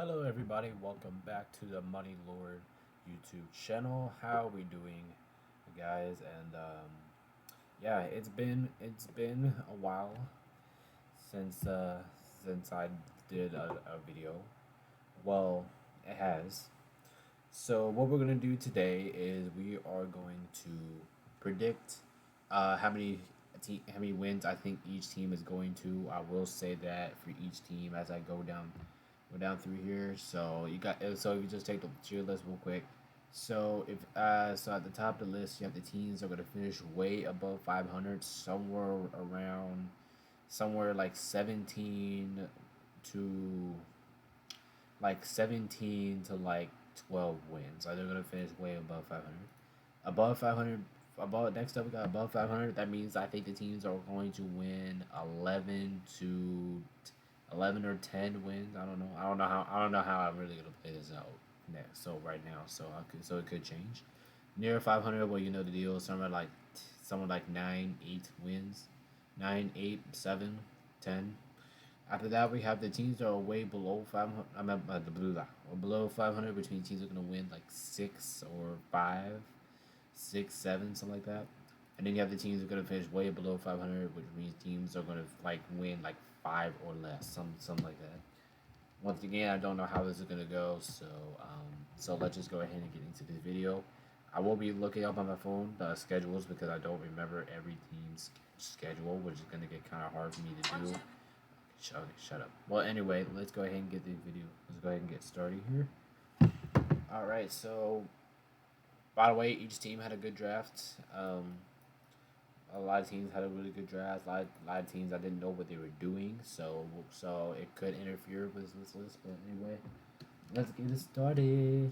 Hello, everybody. Welcome back to the Money Lord YouTube channel. How are we doing, guys? Yeah, it's been a while since I did a video. Well, it has. So what we're gonna do today is we are going to predict how many wins I think each team is going to. I will say that for each team as I go down through here. So if you just take the tier list real quick. So at the top of the list you have the teams that are gonna finish way above 500, somewhere like to 17 to 12 wins. Like they're gonna finish way above 500. Above 500. Above Next up we got above 500. That means I think the teams are going to win 11 or 10 wins. I don't know how I'm really gonna play this out next. So right now, so it could change. Near 500, well, you know the deal. Somewhere like 9, 8 wins, 9, 8, 7, 10. After that, we have the teams that are way below 500. I mean, the blue line, or below 500, which means teams are gonna win like 6 or 5, 6, 7, something like that. And then you have the teams that are gonna finish way below 500, which means teams are gonna win like 5 or less, something like that. Once again, I don't know how this is gonna go, so let's just go ahead and get into this video. I will be looking up on my phone the schedules because I don't remember every team's schedule, which is gonna get kind of hard for me to do. Shut up. Well, anyway, let's go ahead and get the video. Let's go ahead and get started here. All right. So, by the way, each team had a good draft. A lot of teams had a really good draft. A lot of teams I didn't know what they were doing, so it could interfere with this list. But anyway, let's get it started.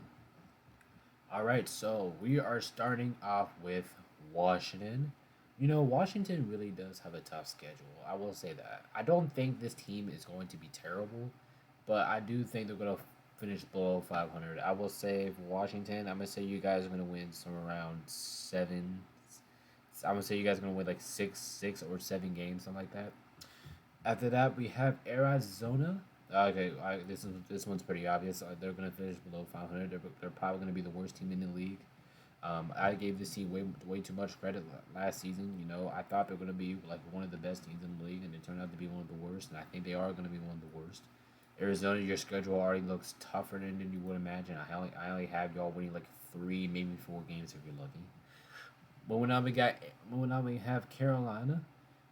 All right, so we are starting off with Washington. You know, Washington really does have a tough schedule. I will say that. I don't think this team is going to be terrible, but I do think they're going to finish below 500. I will say for Washington, I'm going to say you guys are going to win somewhere around 7. I'm going to say you guys are going to win like 6 or 7 games, something like that. After that, we have Arizona. Okay, this one's pretty obvious. They're gonna finish below 500. They're probably gonna be the worst team in the league. I gave this team way too much credit last season. You know, I thought they're gonna be like one of the best teams in the league, and it turned out to be one of the worst. And I think they are gonna be one of the worst. Arizona, your schedule already looks tougher than you would imagine. I only have y'all winning like 3, maybe 4 games if you're lucky. But when now we have Carolina.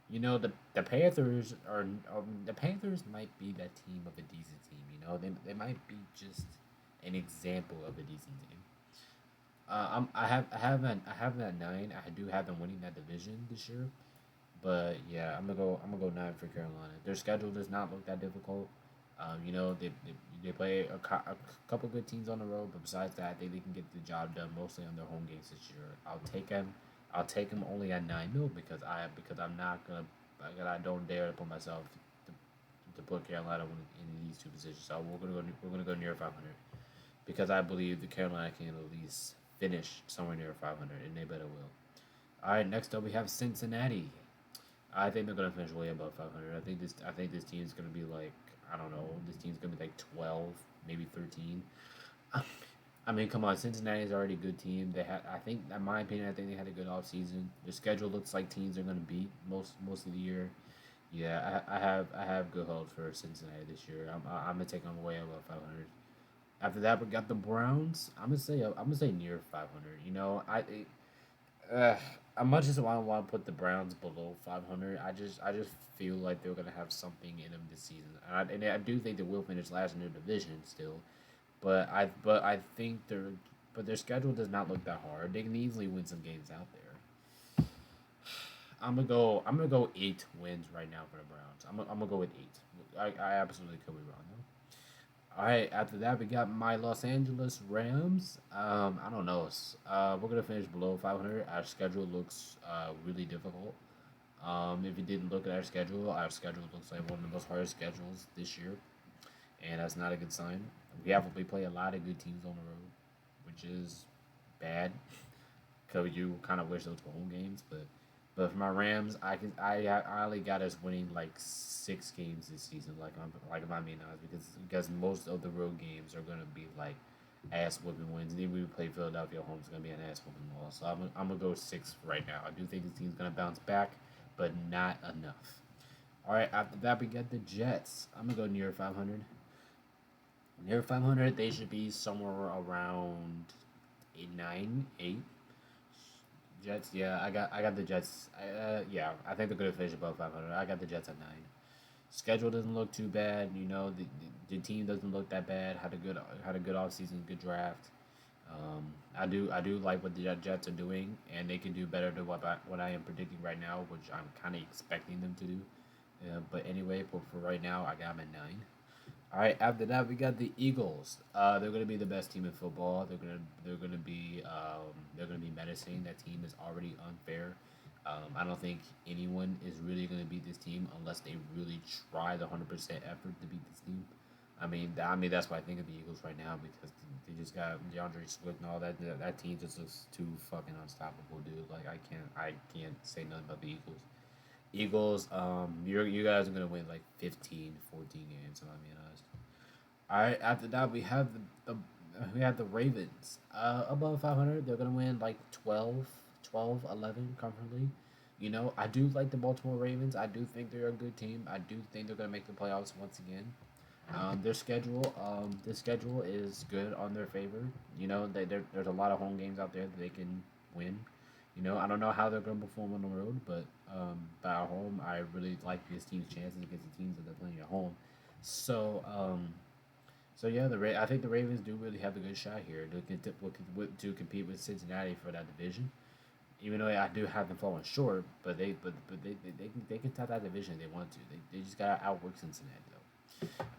You know the Panthers the Panthers might be that team of a decent team. You know they might be just an example of a decent team. I have them at 9. I do have them winning that division this year. But yeah, I'm gonna go 9 for Carolina. Their schedule does not look that difficult. You know they play a couple good teams on the road, but besides that, they can get the job done mostly on their home games this year. I'll take them only at 9 mil because I'm not gonna I don't dare to put myself to put Carolina in these two positions. So we're gonna go near 500 because I believe the Carolina can at least finish somewhere near 500, and they better will. All right, next up we have Cincinnati. I think they're gonna finish way above 500. I think this team's gonna be like, I don't know. This team's gonna be like 12, maybe 13. I mean, come on, Cincinnati is already a good team. I think, in my opinion, I think they had a good off season. Their schedule looks like teams are gonna beat most of the year. Yeah, I have good hopes for Cincinnati this year. I'm gonna take them way above 500. After that, we got the Browns. I'm gonna say near 500. You know, uh, as much as I want to put the Browns below 500, I just feel like they're gonna have something in them this season, and I do think they will finish last in their division still. But I think their schedule does not look that hard. They can easily win some games out there. I'm gonna go 8 wins right now for the Browns. I'm gonna go with 8. I absolutely could be wrong though. All right, after that we got my Los Angeles Rams. I don't know. We're gonna finish below 500. Our schedule looks really difficult. If you didn't look at our schedule looks like one of the most hardest schedules this year, and that's not a good sign. We play a lot of good teams on the road, which is bad because you kind of wish those were home games, but But for my Rams, I only got us winning like 6 games this season. Like if I'm being honest, because most of the road games are gonna be like ass whooping wins. And then we play Philadelphia home, it's gonna be an ass whooping loss. So I'm gonna go 6 right now. I do think this team's gonna bounce back, but not enough. All right, after that we get the Jets. I'm gonna go near 500. Near 500, they should be somewhere around 8. Jets, yeah, I got the Jets. Yeah, I think they're gonna finish above 500. I got the Jets at 9. Schedule doesn't look too bad. The team doesn't look that bad. Had a good off season, good draft. I do like what the Jets are doing, and they can do better than what I am predicting right now, which I'm kind of expecting them to do. But anyway, for right now, I got them at 9. All right. After that, we got the Eagles. They're gonna be the best team in football. They're gonna be menacing. That team is already unfair. I don't think anyone is really gonna beat this team unless they really try the 100% effort to beat this team. I mean that's why I think of the Eagles right now because they just got DeAndre Swift and all that. That team just looks too fucking unstoppable, dude. Like I can't say nothing about the Eagles. Eagles, you guys are gonna win like 15, 14 games. If I'm being honest. All right. After that, we have the Ravens. Above 500, they're gonna win like 11 comfortably. I do like the Baltimore Ravens. I do think they're a good team. I do think they're gonna make the playoffs once again. Their schedule is good on their favor. There's a lot of home games out there that they can win. I don't know how they're going to perform on the road, but at home, I really like this team's chances against the teams that they're playing at home. So, so yeah, I think the Ravens do really have a good shot here to compete with Cincinnati for that division. Even though I do have them falling short, but they can top that division if they want to. They just gotta outwork Cincinnati though.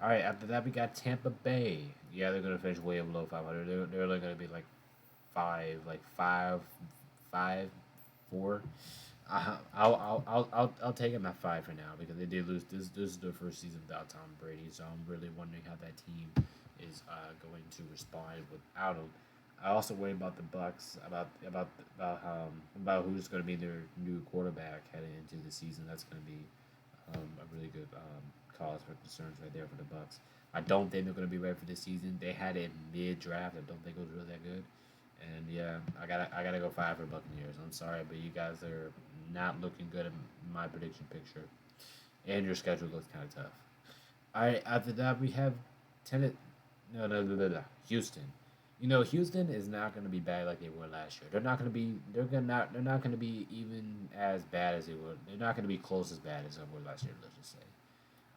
All right, after that we got Tampa Bay. Yeah, they're gonna finish way below 500. They're only gonna be like five, 4. I'll take him at 5 for now because they did lose. This is their first season without Tom Brady, so I'm really wondering how that team is going to respond without him. I also worry about the Bucks about who's going to be their new quarterback heading into the season. That's going to be a really good cause for concerns right there for the Bucks. I don't think they're going to be ready for this season. They had it mid draft. I don't think it was really that good. And yeah, I gotta go 5 for Buccaneers. I'm sorry, but you guys are not looking good in my prediction picture, and your schedule looks kind of tough. All right, after that we have Tenet. No, no, no, no, no. Houston. Houston is not going to be bad like they were last year. They're not going to be. They're not going to be even as bad as they were. They're not going to be close as bad as they were last year. Let's just say.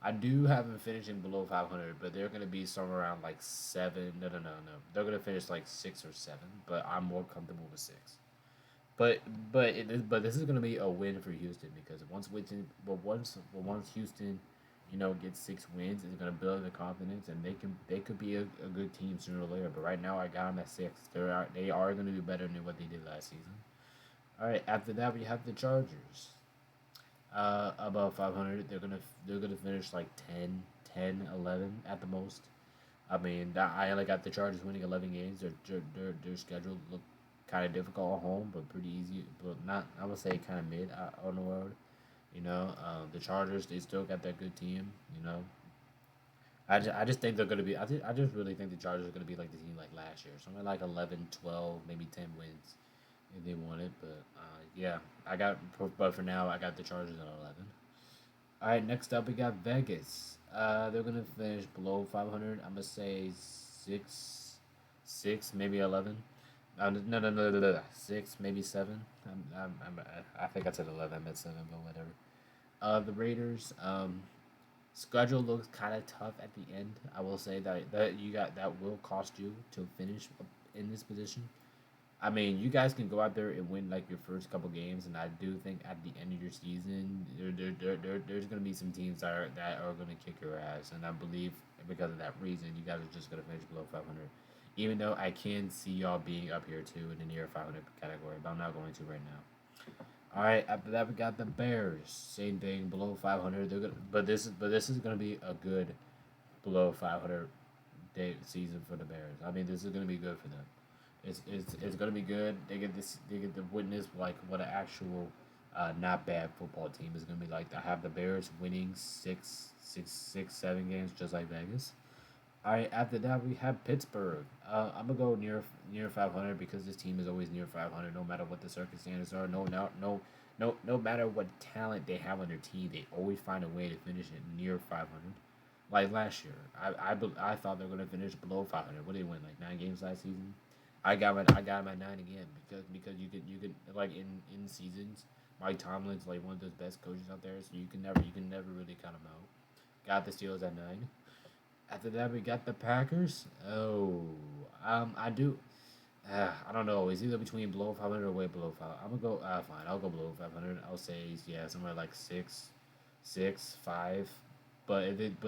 I do have them finishing below 500, but they're going to be somewhere around like 7. No, no, no, no. They're going to finish like 6 or 7, but I'm more comfortable with 6. But this is going to be a win for Houston because once Houston, gets 6 wins, it's going to build the confidence and they could be a good team sooner or later. But right now, I got them at 6. They are going to do better than what they did last season. All right, after that we have the Chargers. Above 500, they're gonna finish like 10, 10, 11 at the most. I only got the Chargers winning 11 games. Their schedule look kind of difficult at home, but pretty easy. But not, I would say, kind of mid on the road. The Chargers, they still got that good team. I just think they're gonna be. I just really think the Chargers are gonna be like the team like last year, something like 11, 12, maybe 10 wins if they want it. But yeah, but for now, I got the Chargers at 11. All right, next up we got Vegas. They're gonna finish below 500. I'm gonna say 6, maybe 11. No, no, no, no, no, no, 6, maybe 7. I think I said 11. I meant 7, but whatever. The Raiders. Schedule looks kind of tough at the end. I will say that will cost you to finish in this position. You guys can go out there and win like your first couple games, and I do think at the end of your season, there's going to be some teams that are going to kick your ass, and I believe because of that reason, you guys are just going to finish below 500. Even though I can see y'all being up here too in the near 500 category, but I'm not going to right now. All right, after that we got the Bears. Same thing, below 500. But this is going to be a good below 500 day season for the Bears. This is going to be good for them. It's gonna be good. They get to witness like what an actual not bad football team. Is gonna be like I have the Bears winning 7 games, just like Vegas. All right, after that we have Pittsburgh. I'm gonna go near 500 because this team is always near 500, no matter what the circumstances are. No matter what talent they have on their team, they always find a way to finish it near 500. Like last year, I thought they were gonna finish below 500. What did they win, like 9 games last season? I got my 9 again because you could like in seasons. Mike Tomlin's like one of those best coaches out there, so you can never really count him out. Got the Steelers at 9. After that, we got the Packers. Oh, I do. I don't know. It's either between below 500 or way below 500. I'm gonna go. Fine. I'll go below 500. I'll say yeah, somewhere like 5. But if it,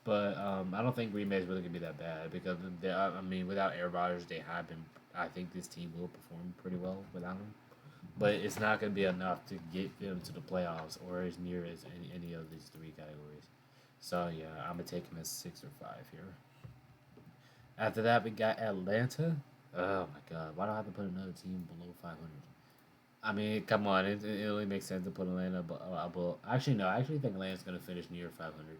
but I don't think Green Bay is really gonna be that bad because they. I mean, without Aaron Rodgers, they have been. I think this team will perform pretty well without him. But it's not gonna be enough to get them to the playoffs or as near as any of these three categories. So yeah, I'm gonna take him as 6 or 5 here. After that, we got Atlanta. Oh my God, why do I have to put another team below 500? I mean, come on, it only makes sense to put Atlanta above. Actually, no, I actually think Atlanta's gonna finish near 500.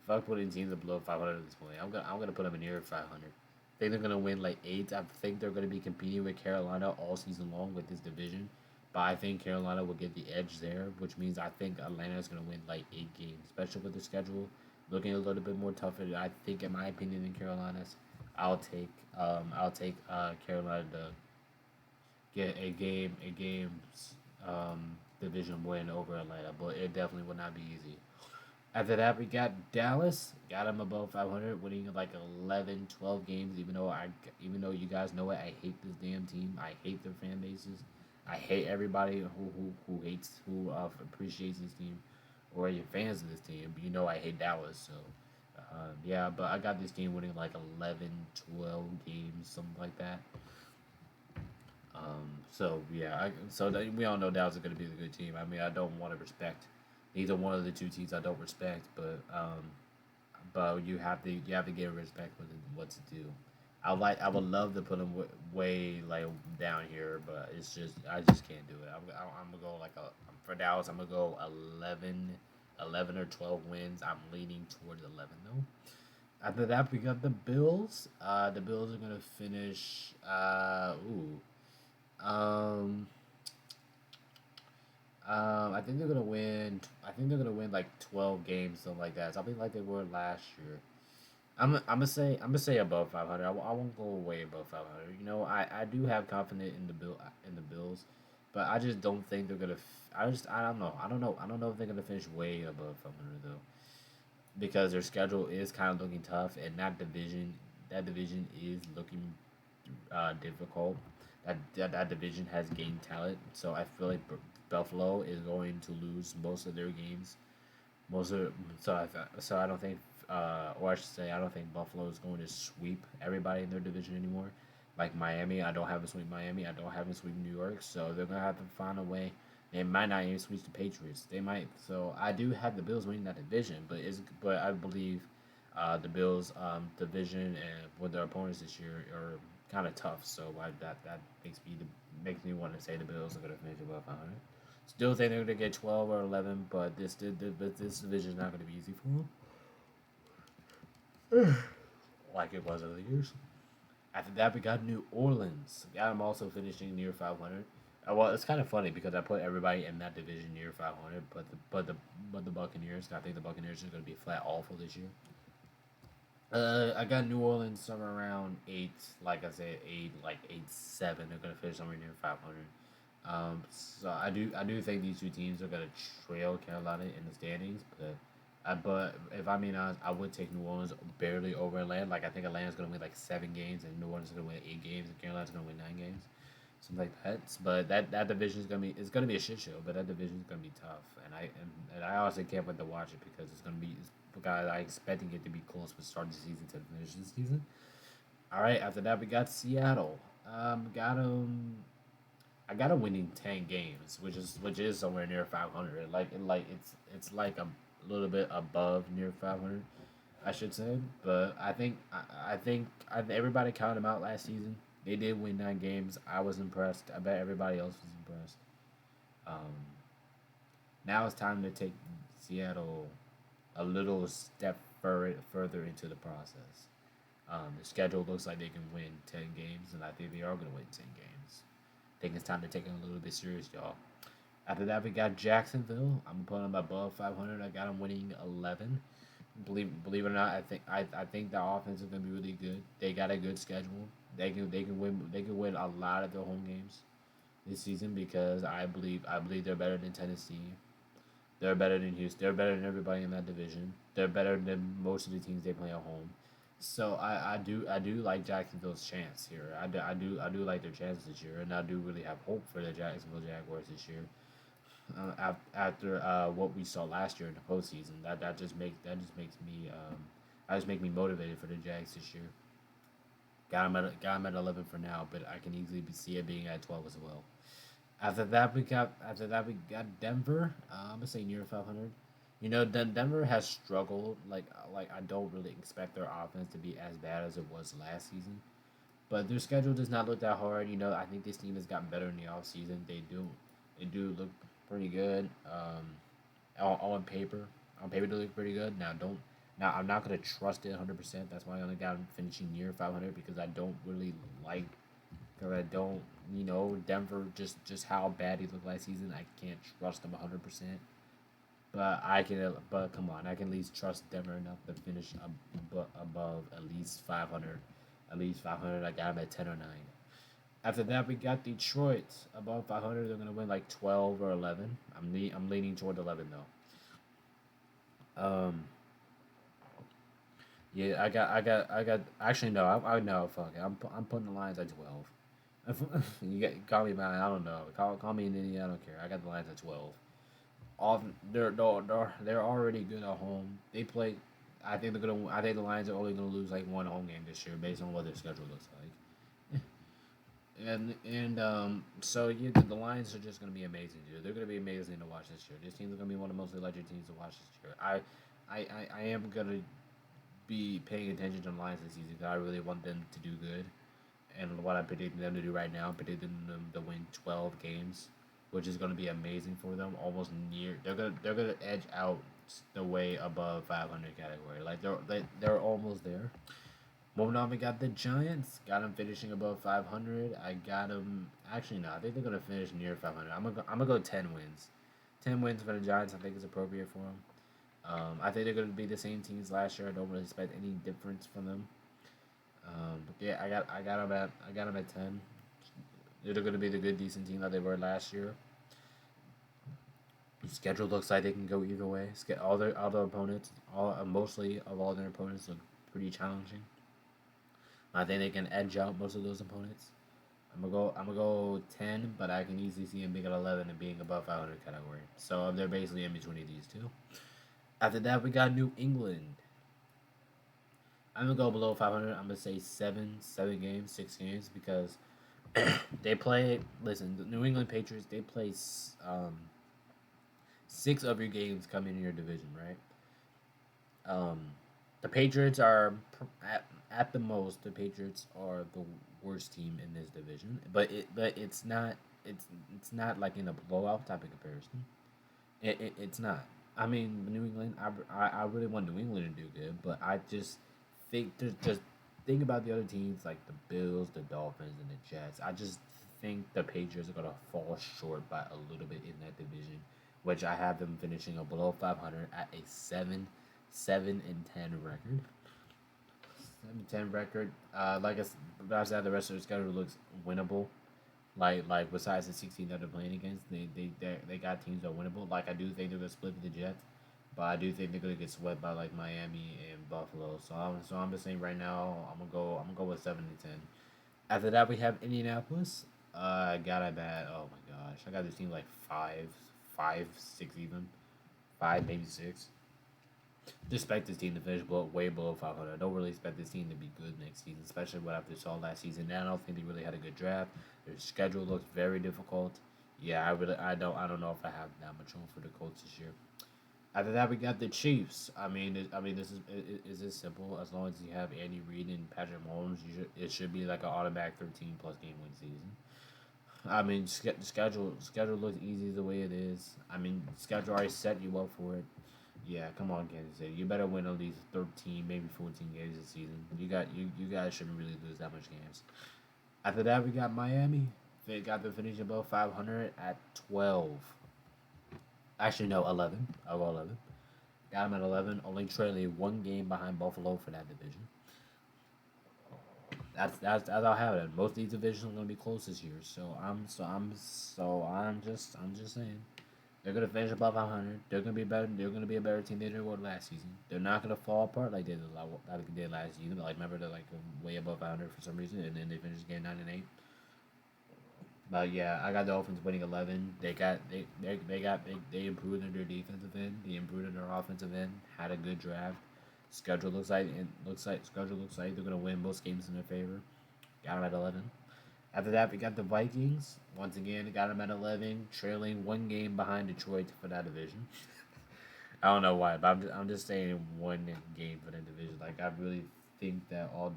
Fuck putting teams below 500 at this point. I'm gonna put them near 500. I think they're gonna win like 8. I think they're gonna be competing with Carolina all season long with this division. But I think Carolina will get the edge there, which means I think Atlanta is gonna win like 8 games, especially with the schedule looking a little bit more tougher. I think, in my opinion, than Carolina's. I'll take Carolina to get division win over Atlanta, but it definitely will not be easy. After that, we got Dallas. Got them above 500, winning like 11, 12 games. Even though you guys know it, I hate this damn team. I hate their fan bases. I hate everybody who appreciates this team, or your fans of this team. You know I hate Dallas, so yeah. But I got this team winning like 11, 12 games, something like that. So yeah, we all know Dallas is going to be a good team. I mean, I don't want to respect either one of the two teams. I don't respect, but you have to give respect with what to do. I would love to put them way like down here, but I just can't do it. I'm gonna go for Dallas. I'm gonna go 11 or 12 wins. I'm leaning towards 11 though. After that, we got the Bills. The Bills are gonna finish. Um, I think they're gonna win. I think they're gonna win like 12 games, something like that. Something like they were last year. I'm gonna say above 500. I won't go way above 500. I do have confidence in the Bills, but I just don't think they're gonna. I don't know. I don't know if they're gonna finish way above 500 though, because their schedule is kind of looking tough, and that division is looking difficult. That division has gained talent, so I feel like Buffalo is going to lose most of their games. Most of so I don't think, or I should say, I don't think Buffalo is going to sweep everybody in their division anymore. Like Miami, I don't have them sweep Miami. I don't have them sweep New York. So they're gonna have to find a way. They might not even sweep the Patriots. They might. So I do have the Bills winning that division, but I believe the Bills division and with their opponents this year are kind of tough. So that makes me want to say the Bills are gonna finish above 500. Still think they're gonna get 12 or 11, but this division is not gonna be easy for them, like it was other years. After that, we got New Orleans. Got them also finishing near 500. Well, it's kind of funny because I put everybody in that division near 500, but the Buccaneers. I think the Buccaneers are gonna be flat awful this year. I got New Orleans somewhere around 8. Like I said, 8, like 8-7. They're gonna finish somewhere near 500. So I do think these two teams are gonna trail Carolina in the standings, but if I'm being honest, I would take New Orleans barely over Atlanta. Like I think Atlanta's gonna win like 7 games, and New Orleans is gonna win 8 games, and Carolina's gonna win 9 games, something like that. But that division is gonna be a shit show. But that division is gonna be tough, and I honestly can't wait to watch it because because I expecting it to be close from start of the season to the finish of the season. All right, after that we got Seattle. Got them. I got them winning 10 games, which is somewhere near 500. It's like a little bit above near 500, I should say. But I think everybody counted them out last season. They did win 9 games. I was impressed. I bet everybody else was impressed. Um, Now it's time to take Seattle a little step further into the process. The schedule looks like they can win 10 games, and I think they are going to win 10 games. I think it's time to take it a little bit serious, y'all. After that, we got Jacksonville. I'm putting them above 500. I got them winning 11. Believe it or not, I think the offense is gonna be really good. They got a good schedule. They can win a lot of their home games this season because I believe they're better than Tennessee. They're better than Houston. They're better than everybody in that division. They're better than most of the teams they play at home. So I do like Jacksonville's chance here. I do like their chances this year, and I do really have hope for the Jacksonville Jaguars this year. After what we saw last year in the postseason, that just makes me motivated for the Jags this year. Got him at 11 for now, but I can easily see it being at 12 as well. After that we got Denver. I'm gonna say near 500. Denver has struggled. Like I don't really expect their offense to be as bad as it was last season. But their schedule does not look that hard. I think this team has gotten better in the offseason. They do look pretty good. On paper, they look pretty good. Now I'm not gonna trust it 100%. That's why I only got them finishing near 500 because I don't really like because I don't, Denver just how bad he looked last season. I can't trust him 100%. But come on, I can at least trust Denver enough to finish above at least 500. At least 500. I got him at 10 or 9. After that, we got Detroit above 500. They're gonna win like 12 or 11. I'm leaning toward 11 though. Yeah, I got. Actually, no, I no, fuck it. I'm putting the Lions at 12. Call me man. I don't know. Call me an idiot. I don't care. I got the Lions at 12. Off, they're already good at home. They play. I think they're gonna. I think the Lions are only gonna lose like one home game this year based on what their schedule looks like. And so yeah, the Lions are just gonna be amazing, dude. They're gonna be amazing to watch this year. This team's gonna be one of the most electric teams to watch this year. I am gonna be paying attention to the Lions this season because I really want them to do good. And what I'm predicting them to do right now, I'm predicting them to win 12 games, which is going to be amazing for them. Almost near, they're gonna edge out the way above 500 category. Like they're almost there. Moving on, we got the Giants. Got them finishing above 500. I got them. Actually, no, I think they're gonna finish near 500. I'm gonna go 10 wins. 10 wins for the Giants. I think is appropriate for them. I think they're gonna be the same teams last year. I don't really expect any difference from them. But yeah, I got them at 10. They're gonna be the good decent team that they were last year. The schedule looks like they can go either way. All their opponents, mostly of all their opponents look pretty challenging. I think they can edge out most of those opponents. I'm gonna go 10, but I can easily see them being at 11 and being above 500 category. So they're basically in between these two. After that, we got New England. I'm gonna go below 500. I'm gonna say seven games, 6 games because they play. Listen, the New England Patriots. They play 6 of your games come in your division, right? Um, the Patriots are at the most. The Patriots are the worst team in this division, but it's not. It's not like in a blowout type of comparison. It's not. I mean, New England. I really want New England to do good, but I just think about the other teams like the Bills, the Dolphins, and the Jets. I just think the Patriots are gonna fall short by a little bit in that division, which I have them finishing a below 500 at a 7-7-10 record. 7-10 record. Besides that, the rest of the schedule looks winnable. Like besides the 16 that they're playing against, they got teams that are winnable. Like I do think they're gonna split with the Jets, but I do think they're gonna get swept by like Miami and Buffalo. So I'm just saying right now I'm gonna go with 7-10. After that we have Indianapolis. I got a bad. Oh my gosh, I got this team like 5, 6 even, 5 maybe 6. Just expect this team to finish way below 500. I don't really expect this team to be good next season, especially what after saw last season. And I don't think they really had a good draft. Their schedule looks very difficult. Yeah, I don't know if I have that much hope for the Colts this year. After that, we got the Chiefs. This is this simple. As long as you have Andy Reid and Patrick Mahomes, it should be like an automatic 13 plus game win season. Schedule looks easy the way it is. Schedule already set you up for it. Yeah, come on, Kansas City. You better win at least 13, maybe 14 games this season. You guys shouldn't really lose that much games. After that, we got Miami. They got the finish above 500 at 12. Actually, no, 11. I'll go 11. Got them at 11, only trailing one game behind Buffalo for that division. That's I'll have it. Most of these divisions are going to be close this year, I'm just saying they're going to finish above 500. They're going to be better. They're going to be a better team than they were last season. They're not going to fall apart like they did last season. Like remember they're like way above 500 for some reason, and then they finished game 9-8. But yeah, I got the Dolphins winning 11. They improved in their defensive end. They improved in their offensive end. Had a good draft. Schedule looks like they're gonna win most games in their favor. Got them at 11. After that, we got the Vikings. Once again, got them at 11, trailing one game behind Detroit for that division. I don't know why, but I'm just saying one game for that division. Like I really think that all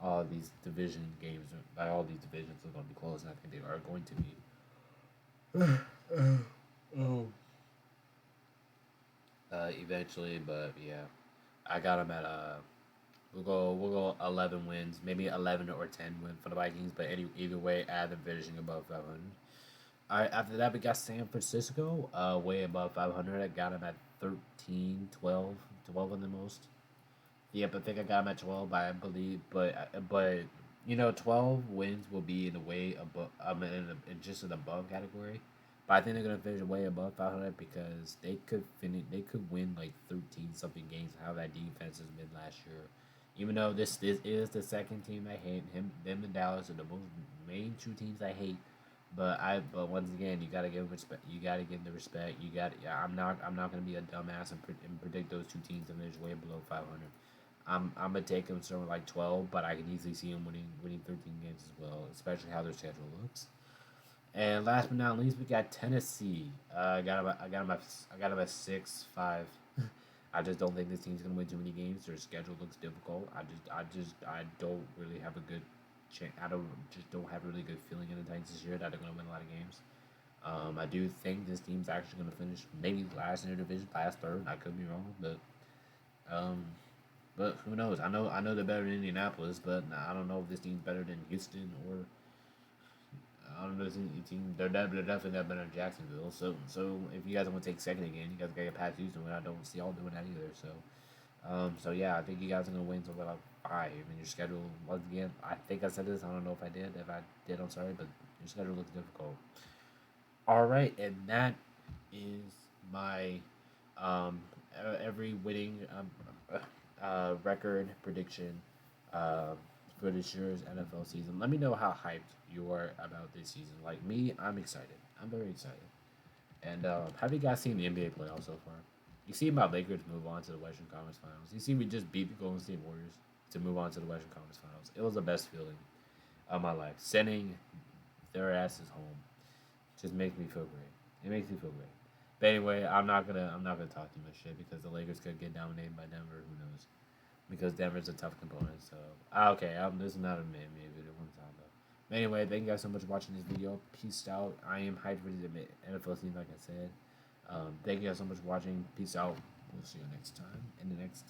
all these division games, by all these divisions are going to be close, and I think they are going to be. Oh. Eventually, but yeah, I got them at we'll go 11 wins, maybe 11 or 10 win for the Vikings, but either way, add them finishing above 500. All right, after that we got San Francisco, way above 500. I got them at 13, 12, 12 on the most. Yep, I think I got him at 12. I believe, but 12 wins will be in the way above. In just an above category. But I think they're gonna finish way above 500 because they could finish. They could win like 13 something games. How that defense has been last year. Even though this is the second team I hate, them and Dallas are the most main two teams I hate. But once again, you gotta give respect. You gotta give the respect. You got. Yeah, I'm not gonna be a dumbass and predict those two teams to finish way below 500. I'm gonna take them somewhere like 12, but I can easily see them winning 13 games as well, especially how their schedule looks. And last but not least, we got Tennessee. I got them at 6-5. I just don't think this team's gonna win too many games. Their schedule looks difficult. I don't really have a good chance. Don't have a really good feeling in the Titans this year that they're gonna win a lot of games. I do think this team's actually gonna finish maybe last in their division, last third. I could be wrong, um, but who knows? I know they're better than Indianapolis, but I don't know if this team's better than Houston or I don't know this team. They're definitely not better than Jacksonville. So if you guys want to take second again, you guys gotta get past Houston. When I don't see y'all doing that either. So yeah, I think you guys are gonna win something like 5 in your schedule. Once again, I think I said this. I don't know if I did. If I did, I'm sorry, but your schedule looks difficult. All right, and that is my um, every winning record prediction uh, for this year's NFL season. Let me know how hyped you are about this season. Like me, I'm excited. I'm very excited. And have you guys seen the NBA playoffs so far? You see my Lakers move on to the Western Conference Finals. You see we just beat the Golden State Warriors to move on to the Western Conference Finals. It was the best feeling of my life. Sending their asses home just makes me feel great. It makes me feel great. But anyway, I'm not gonna talk too much shit because the Lakers could get dominated by Denver. Who knows? Because Denver's a tough component. So okay, this is not a meme video one time though. But anyway, thank you guys so much for watching this video. Peace out. I am hyped for the NFL season, like I said. Thank you guys so much for watching. Peace out. We'll see you next time in the next